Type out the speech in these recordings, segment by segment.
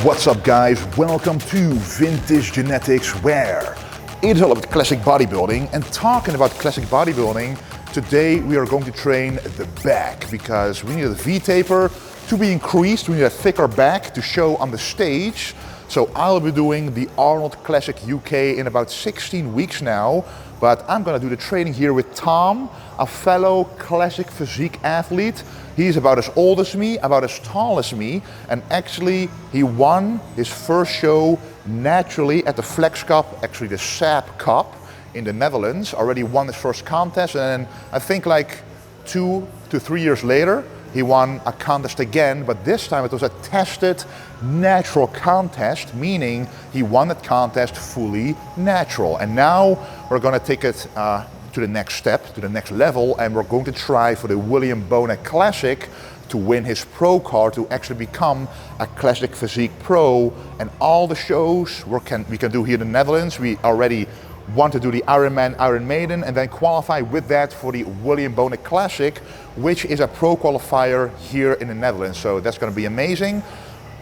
What's up guys, welcome to Vintage Genetics, where it's all about classic bodybuilding. And talking about classic bodybuilding, today we are going to train the back because we need a V-taper to be increased. We need a thicker back to show on the stage. So I'll be doing the Arnold Classic UK in about 16 weeks now, but I'm gonna do the training here with Tom, a fellow classic physique athlete. He's about as old as me, about as tall as me, and actually he won his first show naturally at the Flex Cup, actually the SAP Cup in the Netherlands. Already won his first contest, and I think like 2 to 3 years later, he won a contest again, but this time it was a tested natural contest, meaning he won that contest fully natural. And now we're gonna take it to the next step, to the next level, and we're going to try for the William Bonet Classic to win his pro card, to actually become a Classic Physique Pro. And all the shows we can do here in the Netherlands. We already want to do the Ironman, Iron Maiden, and then qualify with that for the William Bonet Classic, which is a pro qualifier here in the Netherlands. So that's going to be amazing.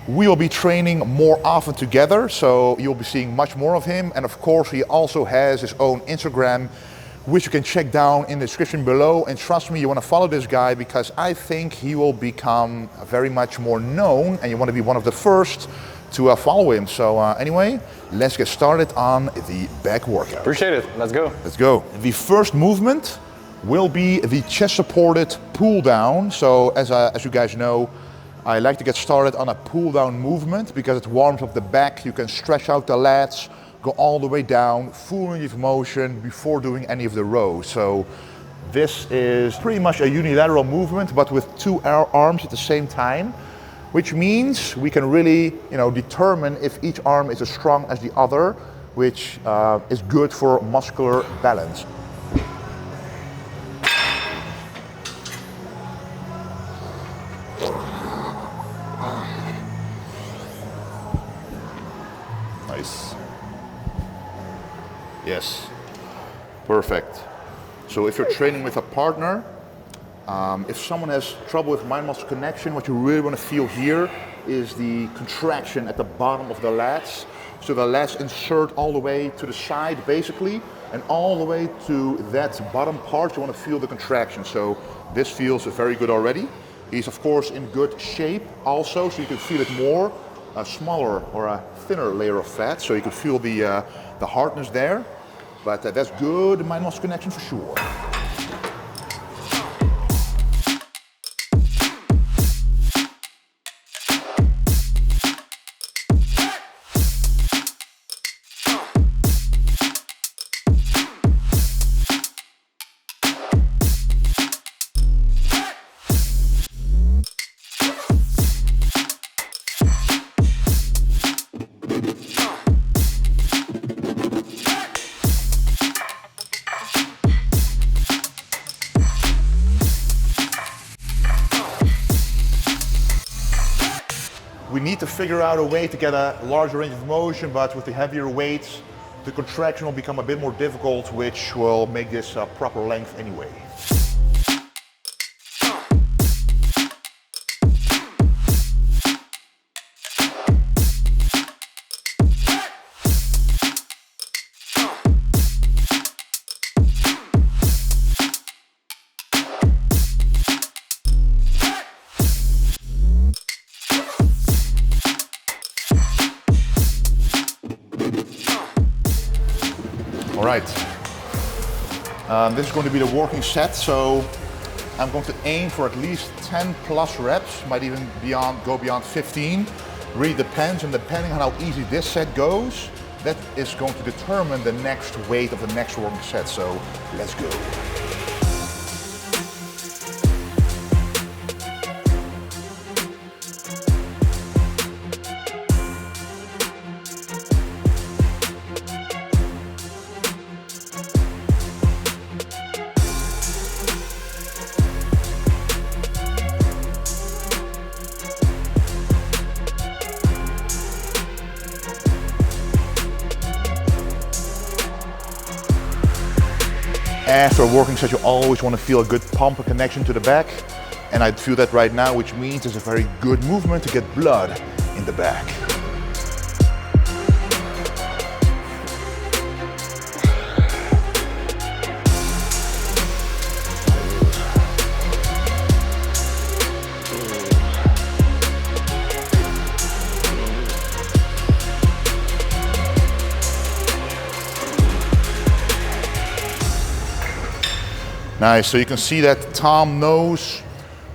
We will be training more often together, so you'll be seeing much more of him. And of course, he also has his own Instagram, which you can check down in the description below. And trust me, you want to follow this guy because I think he will become very much more known, and you want to be one of the first to follow him. So anyway, let's get started on the back workout. Appreciate it. Let's go. Let's go. The first movement will be the chest supported pull down. So as you guys know, I like to get started on a pull down movement because it warms up the back. You can stretch out the lats, go all the way down, full range of motion before doing any of the rows. So this is pretty much a unilateral movement, but with two arms at the same time, which means we can really, determine if each arm is as strong as the other, which is good for muscular balance. Nice. Yes, perfect. So if you're training with a partner, if someone has trouble with mind-muscle connection, what you really want to feel here is the contraction at the bottom of the lats. So the lats insert all the way to the side basically, and all the way to that bottom part you want to feel the contraction. So this feels very good already. He's of course in good shape also, so you can feel it more. A smaller or a thinner layer of fat, so you can feel the hardness there. But that's good mind-muscle connection for sure. We need to figure out a way to get a larger range of motion, but with the heavier weights, the contraction will become a bit more difficult, which will make this a proper length anyway. All right, this is going to be the working set, so I'm going to aim for at least 10 plus reps, might even go beyond 15. Really depends, and depending on how easy this set goes, that is going to determine the next weight of the next working set, so let's go. After a working set, you always want to feel a good pump and connection to the back. And I feel that right now, which means it's a very good movement to get blood in the back. Nice, so you can see that Tom knows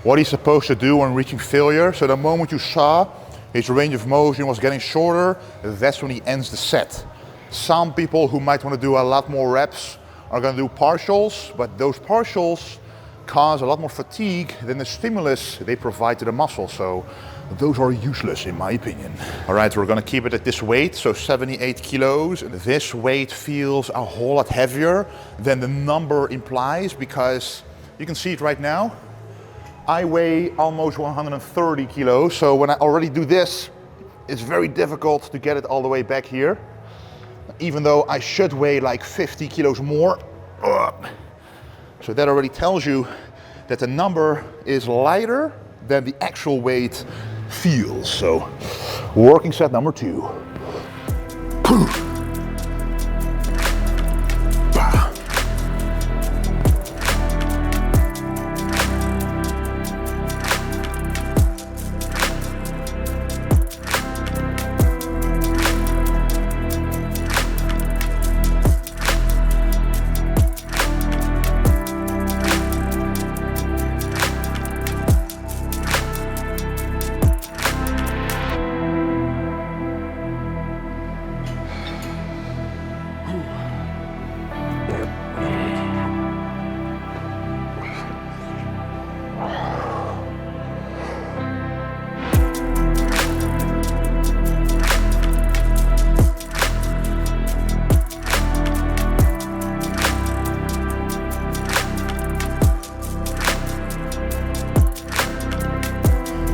what he's supposed to do when reaching failure. So the moment you saw his range of motion was getting shorter, that's when he ends the set. Some people who might want to do a lot more reps are going to do partials, but those partials cause a lot more fatigue than the stimulus they provide to the muscle. So those are useless in my opinion. All right, we're going to keep it at this weight, so 78 kilos. This weight feels a whole lot heavier than the number implies, because you can see it right now. I weigh almost 130 kilos, so when I already do this, it's very difficult to get it all the way back here, even though I should weigh like 50 kilos more. So that already tells you that the number is lighter than the actual weight feels. So working set number 2.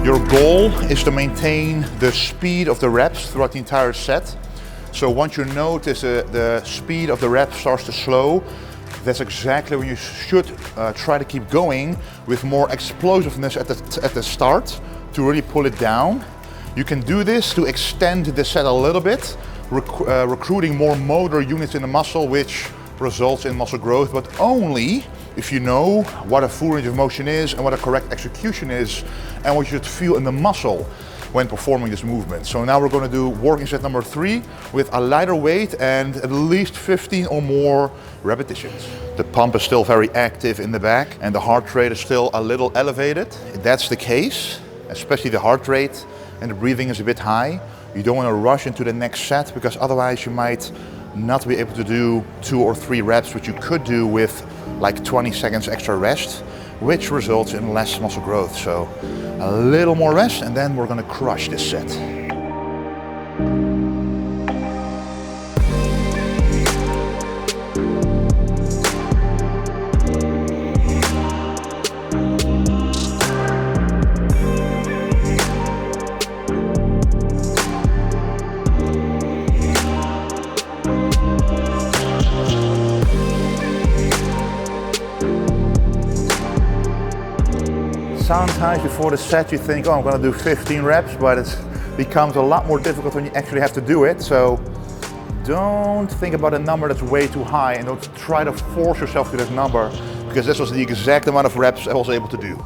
Your goal is to maintain the speed of the reps throughout the entire set. So once you notice the speed of the reps starts to slow, that's exactly when you should try to keep going with more explosiveness at the start to really pull it down. You can do this to extend the set a little bit, recruiting more motor units in the muscle, which results in muscle growth, but only if you know what a full range of motion is and what a correct execution is and what you should feel in the muscle when performing this movement. So now we're going to do working set number 3 with a lighter weight and at least 15 or more repetitions. The pump is still very active in the back and the heart rate is still a little elevated. If that's the case, especially the heart rate and the breathing is a bit high, you don't want to rush into the next set, because otherwise you might not be able to do 2 or 3 reps, which you could do with like 20 seconds extra rest, which results in less muscle growth. So a little more rest and then we're gonna crush this set. Sometimes before the set you think, oh, I'm going to do 15 reps, but it becomes a lot more difficult when you actually have to do it. So don't think about a number that's way too high and don't try to force yourself to that number, because this was the exact amount of reps I was able to do.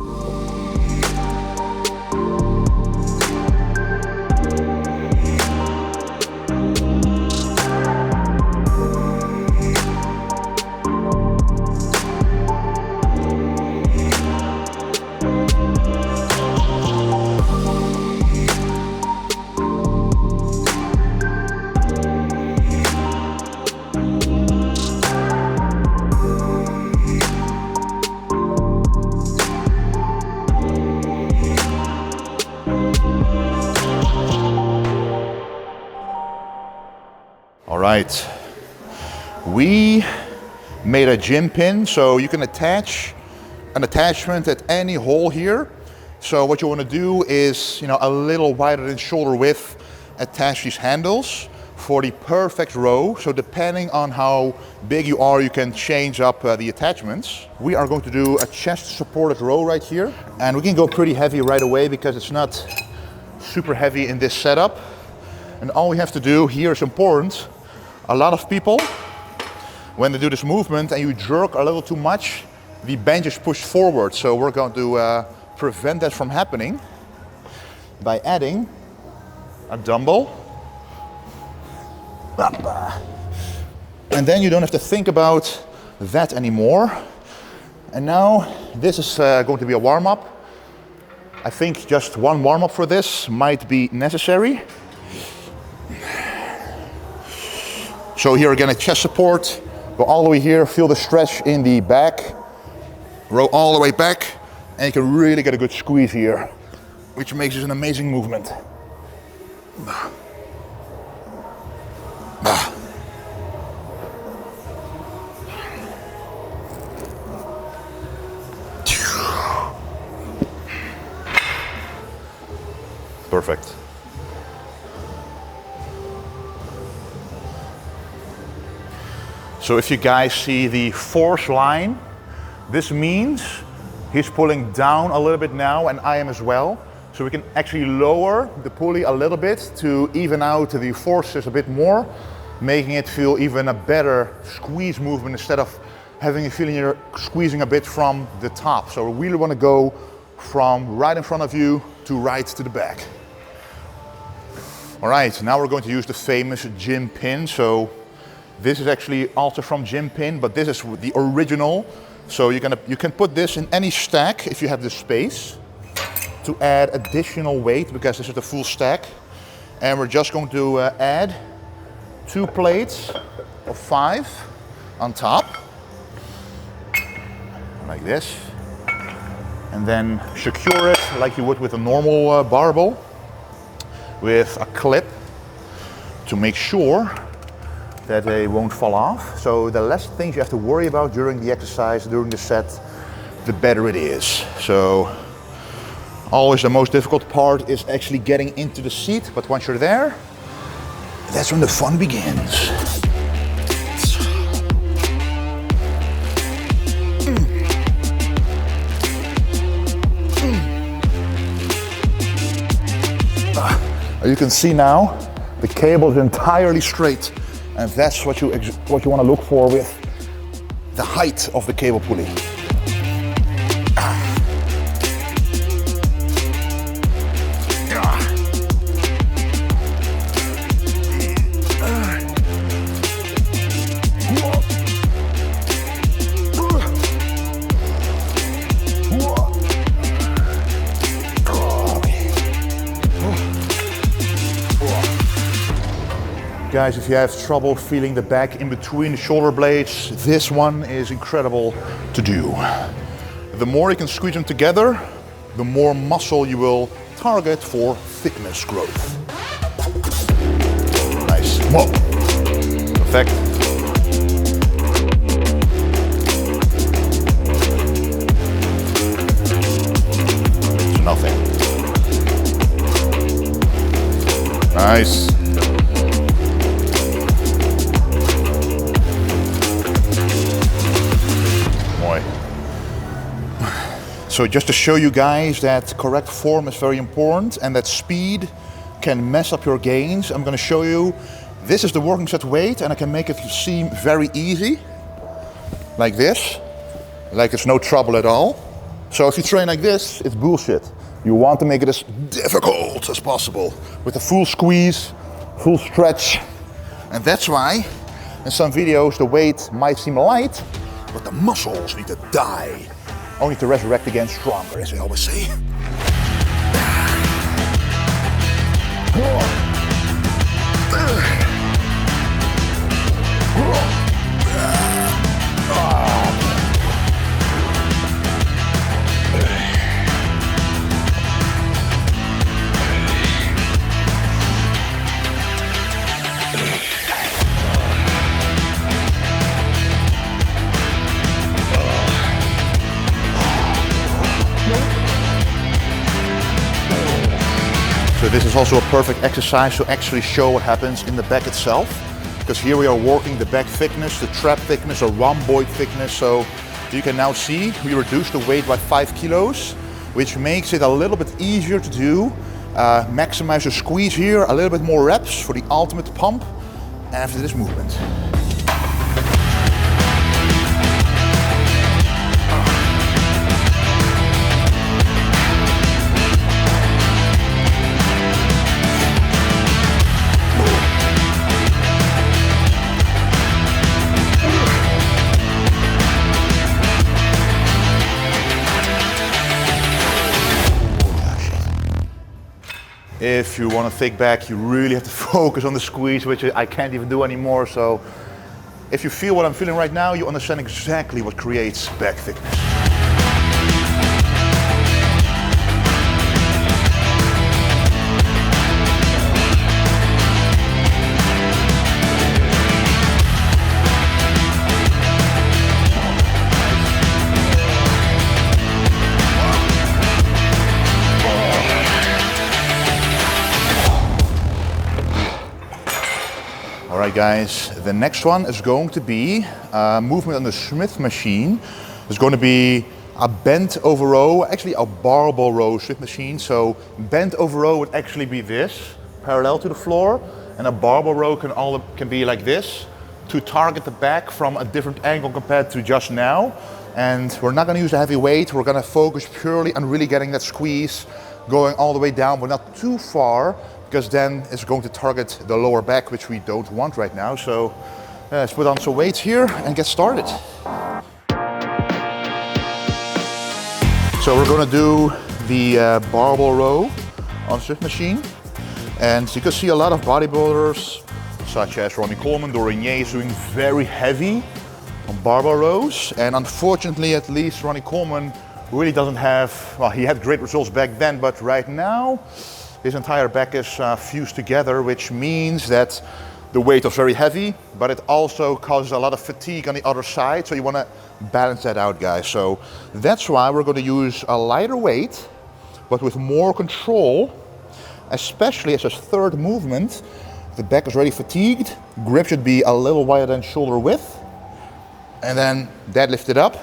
Right, we made a gym pin, so you can attach an attachment at any hole here. So what you want to do is, a little wider than shoulder width, attach these handles for the perfect row. So depending on how big you are, you can change up the attachments. We are going to do a chest supported row right here, and we can go pretty heavy right away because it's not super heavy in this setup. And all we have to do here is important. A lot of people, when they do this movement and you jerk a little too much, the bench is pushed forward. So we're going to prevent that from happening by adding a dumbbell. And then you don't have to think about that anymore. And now this is going to be a warm-up. I think just one warm-up for this might be necessary. So here again, a chest support. Go all the way here, feel the stretch in the back. Row all the way back, and you can really get a good squeeze here, which makes this an amazing movement. Perfect. So if you guys see the force line, this means he's pulling down a little bit now, and I am as well. So we can actually lower the pulley a little bit to even out the forces a bit more, making it feel even a better squeeze movement instead of having a feeling you're squeezing a bit from the top. So we really want to go from right in front of you to right to the back. All right, now we're going to use the famous gym pin. So this is actually also from gym pin, but this is the original. So you can put this in any stack if you have the space to add additional weight, because this is the full stack. And we're just going to add 2 plates of 5 on top, like this. And then secure it like you would with a normal barbell with a clip to make sure that they won't fall off. So the less things you have to worry about during the exercise, during the set, the better it is. So always the most difficult part is actually getting into the seat, but once you're there, that's when the fun begins. You can see now the cable is entirely straight, and that's what you want to look for with the height of the cable pulley. Guys, if you have trouble feeling the back in between the shoulder blades, this one is incredible to do. The more you can squeeze them together, the more muscle you will target for thickness growth. Nice. Whoa. Perfect. It's nothing. Nice. So just to show you guys that correct form is very important and that speed can mess up your gains, I'm going to show you, this is the working set weight, and I can make it seem very easy, like this, like it's no trouble at all. So if you train like this, it's bullshit. You want to make it as difficult as possible with a full squeeze, full stretch. And that's why in some videos the weight might seem light, but the muscles need to die. Only to resurrect again stronger, as I always say. So this is also a perfect exercise to actually show what happens in the back itself. Because here we are working the back thickness, the trap thickness, or rhomboid thickness. So you can now see we reduced the weight by 5 kilos, which makes it a little bit easier to do. Maximize the squeeze here, a little bit more reps for the ultimate pump after this movement. If you want a thick back, you really have to focus on the squeeze, which I can't even do anymore. So if you feel what I'm feeling right now, you understand exactly what creates back thickness. Alright guys, the next one is going to be a movement on the Smith machine. It's going to be a bent over row, actually a barbell row Smith machine. So bent over row would actually be this, parallel to the floor, and a barbell row can be like this to target the back from a different angle compared to just now. And we're not going to use a heavy weight, we're going to focus purely on really getting that squeeze going all the way down, but not too far, because then it's going to target the lower back, which we don't want right now. So let's put on some weights here and get started. So we're going to do the barbell row on Smith machine. And you can see a lot of bodybuilders, such as Ronnie Coleman, Dorinier, is doing very heavy on barbell rows. And unfortunately, at least Ronnie Coleman really doesn't have, well, he had great results back then, but right now, his entire back is fused together, which means that the weight was very heavy, but it also causes a lot of fatigue on the other side. So you want to balance that out, guys. So that's why we're going to use a lighter weight, but with more control, especially as a third movement. The back is already fatigued. Grip should be a little wider than shoulder width. And then deadlift it up,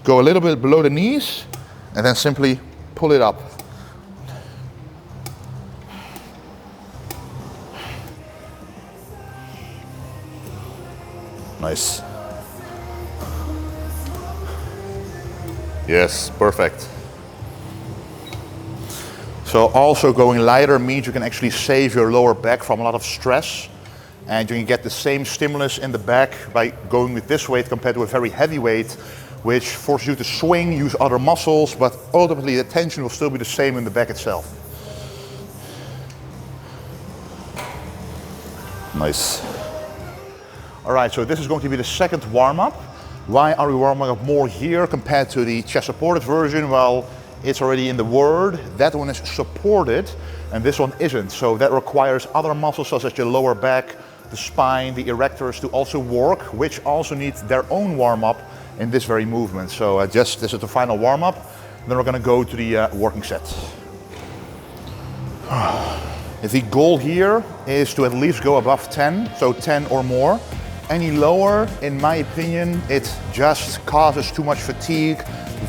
go a little bit below the knees, and then simply pull it up. Nice. Yes, perfect. So also going lighter means you can actually save your lower back from a lot of stress, and you can get the same stimulus in the back by going with this weight compared to a very heavy weight, which forces you to swing, use other muscles, but ultimately the tension will still be the same in the back itself. Nice. All right, so this is going to be the second warm-up. Why are we warming up more here compared to the chest supported version? Well, it's already in the word. That one is supported and this one isn't. So that requires other muscles such as your lower back, the spine, the erectors to also work, which also needs their own warm-up in this very movement. So this is the final warm-up. Then we're gonna go to the working set. The goal here is to at least go above 10, so 10 or more. Any lower, in my opinion, it just causes too much fatigue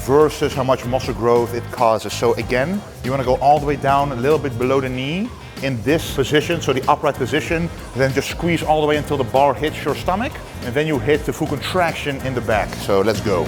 versus how much muscle growth it causes. So again, you want to go all the way down a little bit below the knee in this position, so the upright position, then just squeeze all the way until the bar hits your stomach, and then you hit the full contraction in the back. So let's go.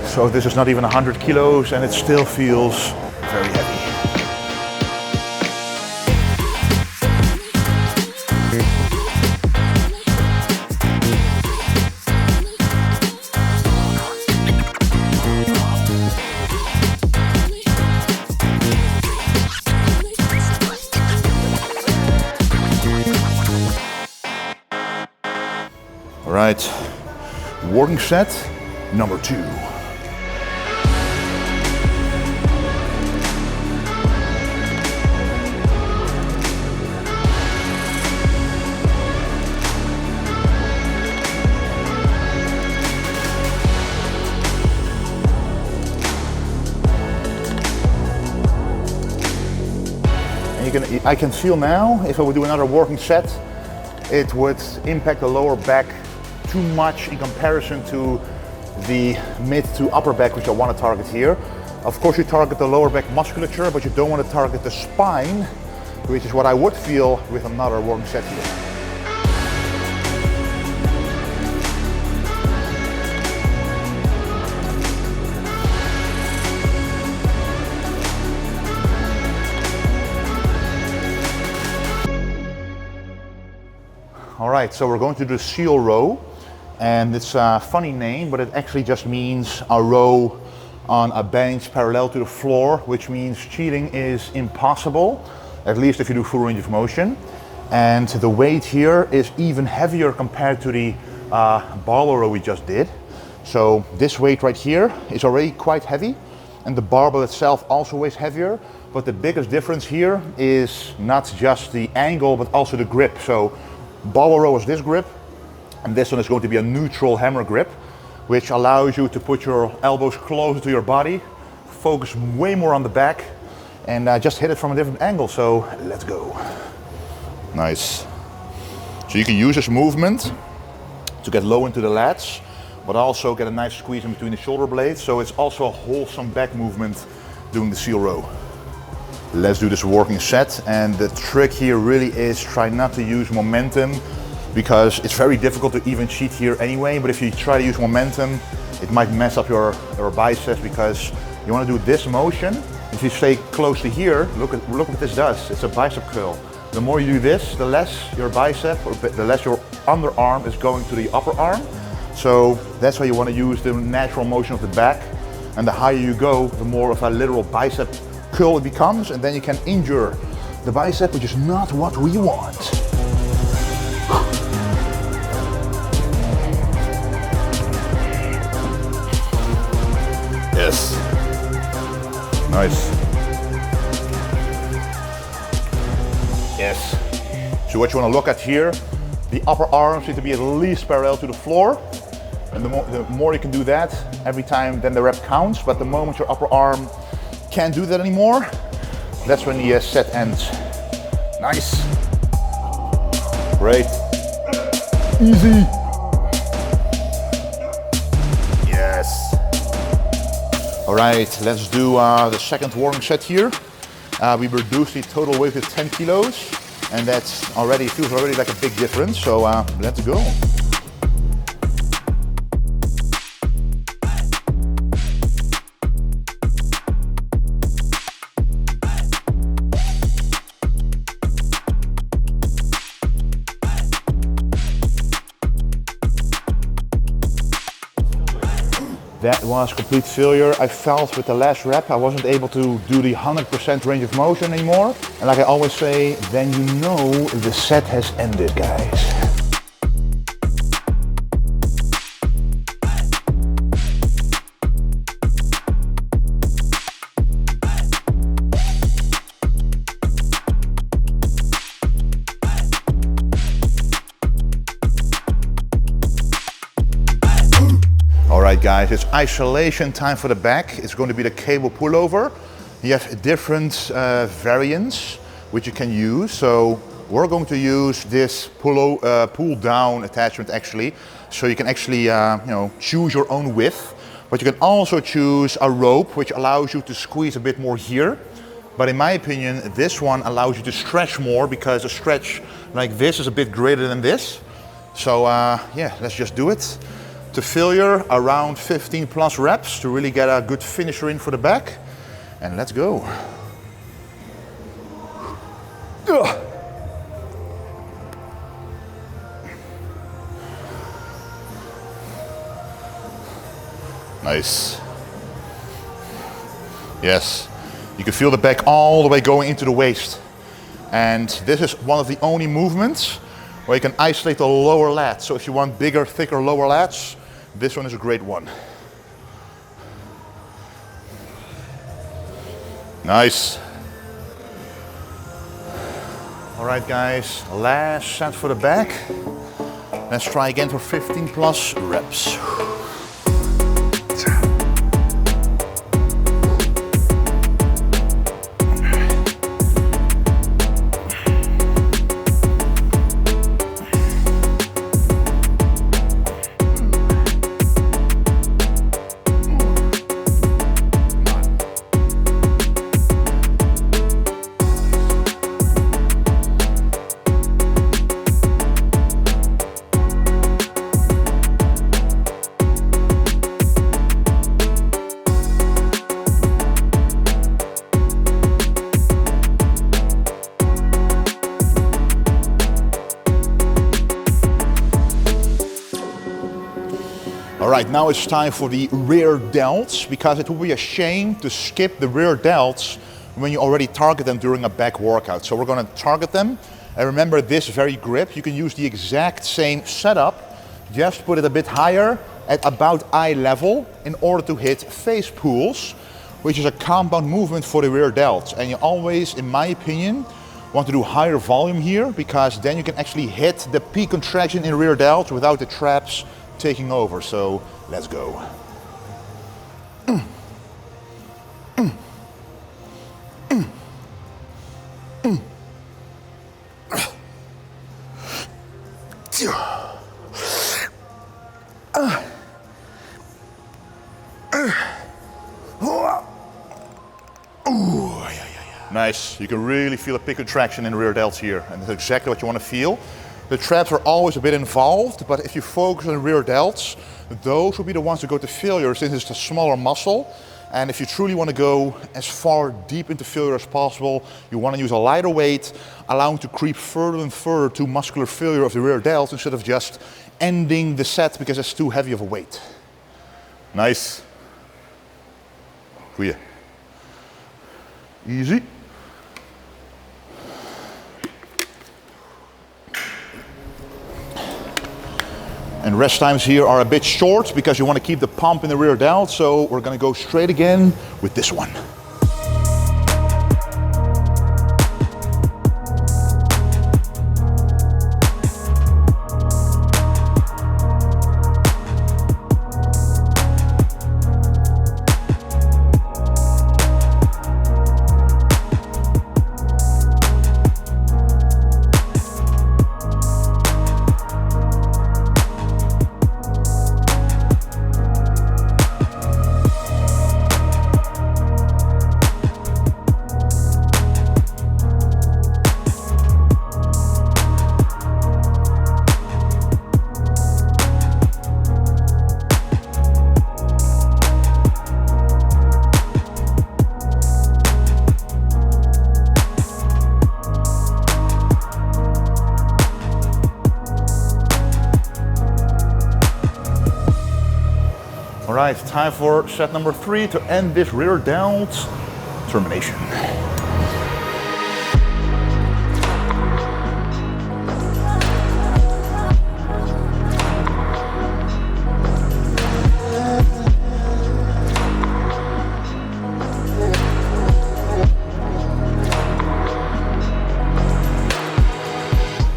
So this is not even 100 kilos and it still feels very heavy. All right, working set number 2. I can feel now, if I would do another working set, it would impact the lower back too much in comparison to the mid to upper back, which I want to target here. Of course, you target the lower back musculature, but you don't want to target the spine, which is what I would feel with another working set here. All right, so we're going to do the seal row, and it's a funny name, but it actually just means a row on a bench parallel to the floor, which means cheating is impossible, at least if you do full range of motion. And the weight here is even heavier compared to the barbell row we just did. So this weight right here is already quite heavy, and the barbell itself also weighs heavier. But the biggest difference here is not just the angle, but also the grip. So barbell row is this grip, and this one is going to be a neutral hammer grip, which allows you to put your elbows closer to your body, focus way more on the back, and just hit it from a different angle. So let's go. Nice. So you can use this movement to get low into the lats, but also get a nice squeeze in between the shoulder blades. So it's also a wholesome back movement doing the seal row. Let's do this working set. And the trick here really is try not to use momentum, because it's very difficult to even cheat here anyway. But if you try to use momentum, it might mess up your biceps, because you want to do this motion. If you stay close to here, look what this does. It's a bicep curl. The more you do this, the less your bicep, or the less your underarm is going to the upper arm. So that's why you want to use the natural motion of the back. And the higher you go, the more of a literal bicep curl it becomes, and then you can injure the bicep, which is not what we want. Yes. Nice. Yes. So what you want to look at here, the upper arms need to be at least parallel to the floor. And the more you can do that every time, then the rep counts. But the moment your upper arm can't do that anymore, that's when the set ends. Nice. Great. Easy. Yes. All right, let's do the second warming set here. We reduced the total weight to 10 kilos, and that's already, feels already like a big difference. So let's go. That was complete failure. I felt with the last rep I wasn't able to do the 100% range of motion anymore. And like I always say, then you know the set has ended, guys. Alright guys, it's isolation time for the back. It's going to be the cable pullover. You have different variants which you can use. So we're going to use this pull down attachment actually. So you can actually choose your own width. But you can also choose a rope which allows you to squeeze a bit more here. But in my opinion, this one allows you to stretch more, because a stretch like this is a bit greater than this. So yeah, let's just do it. To failure, around 15 plus reps to really get a good finisher in for the back. And let's go. Ugh. Nice. Yes. You can feel the back all the way going into the waist. And this is one of the only movements where you can isolate the lower lats. So if you want bigger, thicker lower lats, this one is a great one. Nice. All right guys, last set for the back. Let's try again for 15 plus reps. All right, now it's time for the rear delts, because it would be a shame to skip the rear delts when you already target them during a back workout. So we're gonna target them. And remember this very grip, you can use the exact same setup, just put it a bit higher at about eye level in order to hit face pulls, which is a compound movement for the rear delts. And you always, in my opinion, want to do higher volume here, because then you can actually hit the peak contraction in rear delts without the traps taking over. So let's go. Nice, you can really feel a peak contraction in rear delts here, and that's exactly what you want to feel. The traps are always a bit involved, but if you focus on rear delts, those will be the ones that go to failure, since it's a smaller muscle. And if you truly want to go as far deep into failure as possible, you want to use a lighter weight, allowing to creep further and further to muscular failure of the rear delts, instead of just ending the set because it's too heavy of a weight. Nice. Goeie. Easy. And rest times here are a bit short because you want to keep the pump in the rear delt, so we're going to go straight again with this one. All right, time for set number 3 to end this rear delt termination.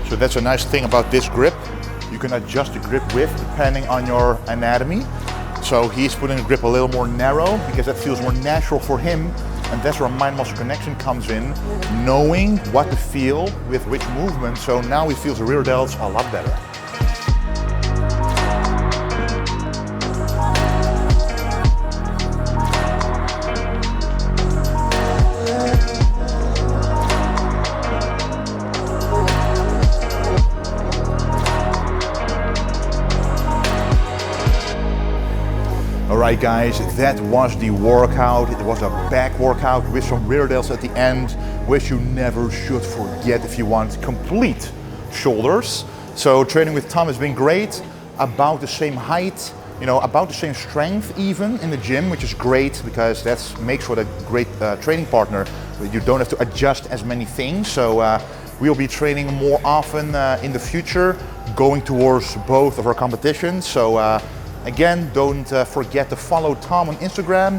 So that's a nice thing about this grip. You can adjust the grip width depending on your anatomy. So he's putting the grip a little more narrow because that feels more natural for him, and that's where mind-muscle connection comes in, knowing what to feel with which movement. So now he feels the rear delts a lot better. Alright guys, that was the workout. It was a back workout with some rear delts at the end, which you never should forget if you want complete shoulders. So training with Tom has been great, about the same height, you know, about the same strength even in the gym, which is great because that makes for a great training partner. You don't have to adjust as many things. So we'll be training more often in the future, going towards both of our competitions. So again, don't forget to follow Tom on Instagram.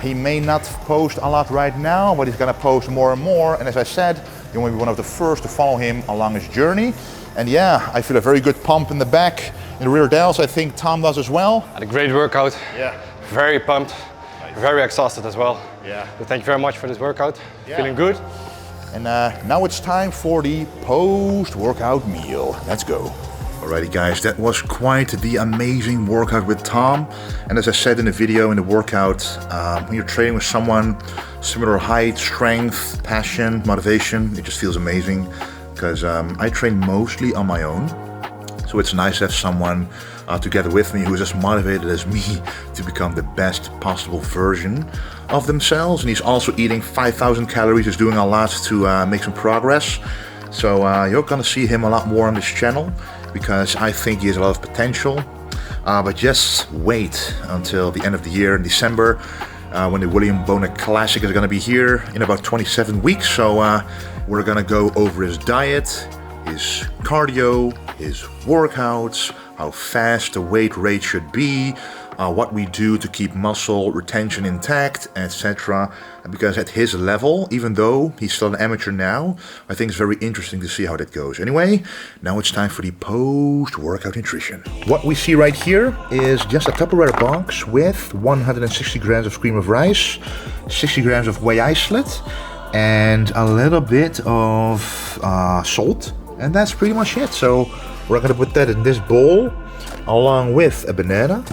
He may not post a lot right now, but he's gonna post more and more. And as I said, you want to be one of the first to follow him along his journey. And yeah, I feel a very good pump in the back, in the rear delts. I think Tom does as well. Had a great workout. Yeah. Very pumped. Nice. Very exhausted as well. Yeah. But thank you very much for this workout. Yeah. Feeling good. And now it's time for the post-workout meal. Let's go. Alrighty guys, that was quite the amazing workout with Tom. And as I said in the video, in the workout, when you're training with someone similar height, strength, passion, motivation, it just feels amazing. Because I train mostly on my own. So it's nice to have someone together with me who is as motivated as me to become the best possible version of themselves. And he's also eating 5,000 calories, he's doing a lot to make some progress. So you're gonna see him a lot more on this channel, because I think he has a lot of potential. But just wait until the end of the year in December when the William Boner Classic is going to be here in about 27 weeks. So we're going to go over his diet, his cardio, his workouts, how fast the weight rate should be, what we do to keep muscle retention intact, etc. Because at his level, even though he's still an amateur now, I think it's very interesting to see how that goes. Anyway, now it's time for the post-workout nutrition. What we see right here is just a Tupperware box with 160 grams of cream of rice, 60 grams of whey isolate, and a little bit of salt. And that's pretty much it. So we're gonna put that in this bowl, along with a banana,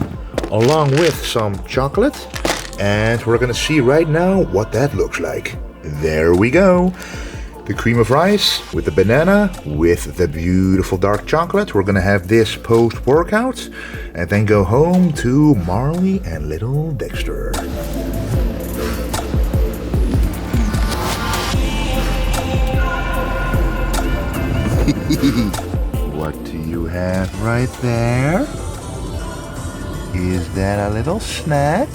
along with some chocolate, and we're gonna see right now what that looks like. There we go. The cream of rice with the banana, with the beautiful dark chocolate. We're gonna have this post-workout, and then go home to Marley and little Dexter. What do you have right there? Is that a little snack?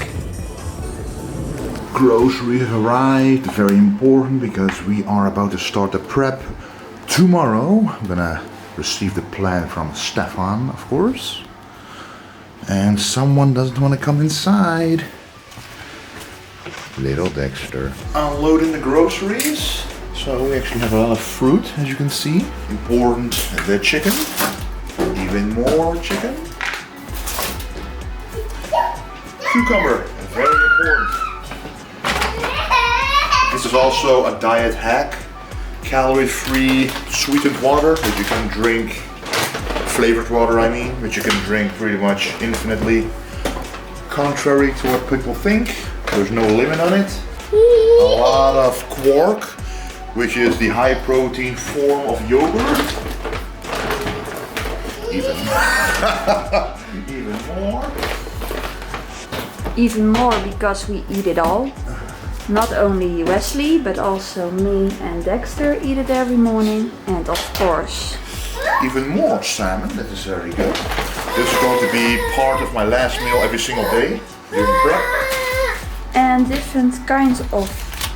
Groceries have arrived, very important because we are about to start the prep tomorrow. I'm gonna receive the plan from Stefan, of course. And someone doesn't want to come inside. Little Dexter. Unloading the groceries. So we actually have a lot of fruit, as you can see. Important, the chicken. Even more chicken. Cucumber, very important. This is also a diet hack. Calorie-free sweetened water that you can drink. Flavored water, I mean, which you can drink pretty much infinitely. Contrary to what people think, there's no limit on it. A lot of quark, which is the high protein form of yogurt. Even more. Even more because we eat it all. Not only Wesley, but also me and Dexter eat it every morning. And of course, even more salmon, that is very good. This is going to be part of my last meal every single day during prep. And different kinds of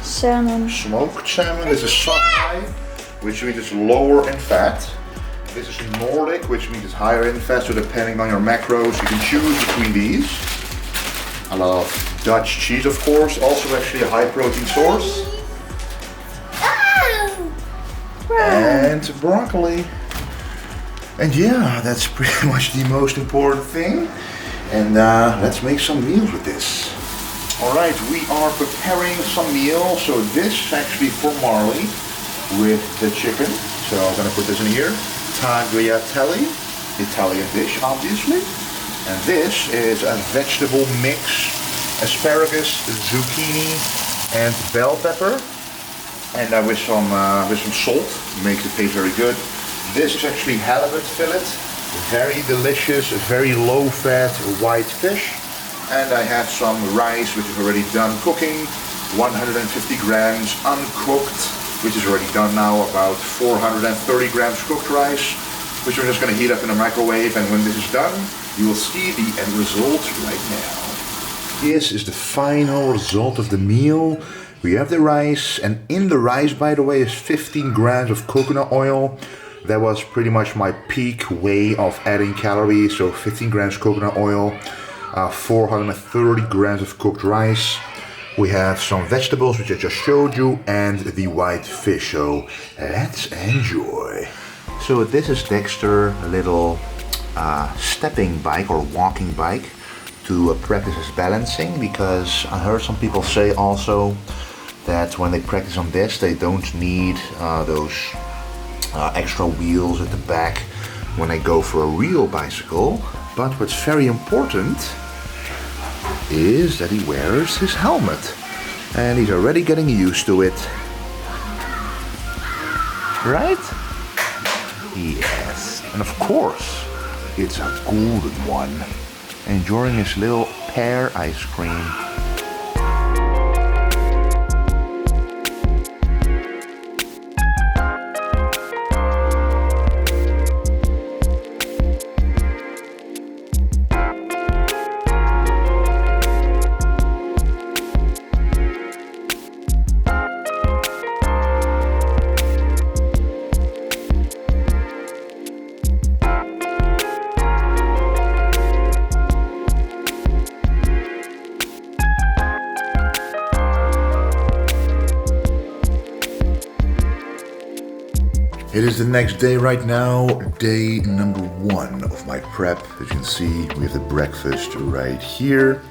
salmon. Smoked salmon, this is sockeye, which means it's lower in fat. This is Nordic, which means it's higher in fat, so depending on your macros, you can choose between these. I love Dutch cheese, of course, also actually a high protein source. And broccoli. And yeah, that's pretty much the most important thing. And let's make some meals with this. Alright, we are preparing some meals. So this is actually for Marley with the chicken. So I'm gonna put this in here. Tagliatelle, Italian dish, obviously. And this is a vegetable mix, asparagus, zucchini, and bell pepper. And with some salt, makes it taste very good. This is actually halibut fillet, very delicious, very low fat white fish. And I have some rice, which is already done cooking, 150 grams uncooked, which is already done now, about 430 grams cooked rice, which we're just gonna heat up in the microwave, and when this is done, you will see the end result right now. This is the final result of the meal. We have the rice, and in the rice, by the way, is 15 grams of coconut oil. That was pretty much my peak way of adding calories, so 15 grams coconut oil, 430 grams of cooked rice. We have some vegetables, which I just showed you, and the white fish, so let's enjoy. So this is Dexter, a little stepping bike or walking bike to practice his balancing, because I heard some people say also that when they practice on this, they don't need those extra wheels at the back when they go for a real bicycle. But what's very important is that he wears his helmet, and he's already getting used to it. Right? Yes. And of course, it's a golden one, enjoying his little pear ice cream. It is the next day right now, day number 1 of my prep. As you can see, we have the breakfast right here.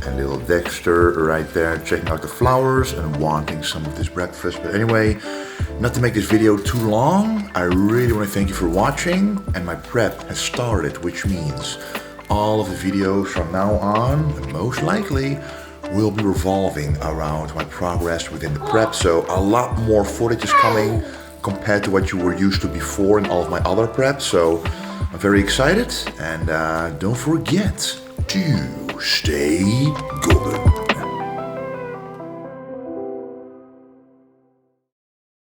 And little Dexter right there checking out the flowers and wanting some of this breakfast. But anyway, not to make this video too long, I really want to thank you for watching. And my prep has started, which means all of the videos from now on, most likely, will be revolving around my progress within the prep. So a lot more footage is coming compared to what you were used to before in all of my other preps. So I'm very excited, and don't forget to stay golden.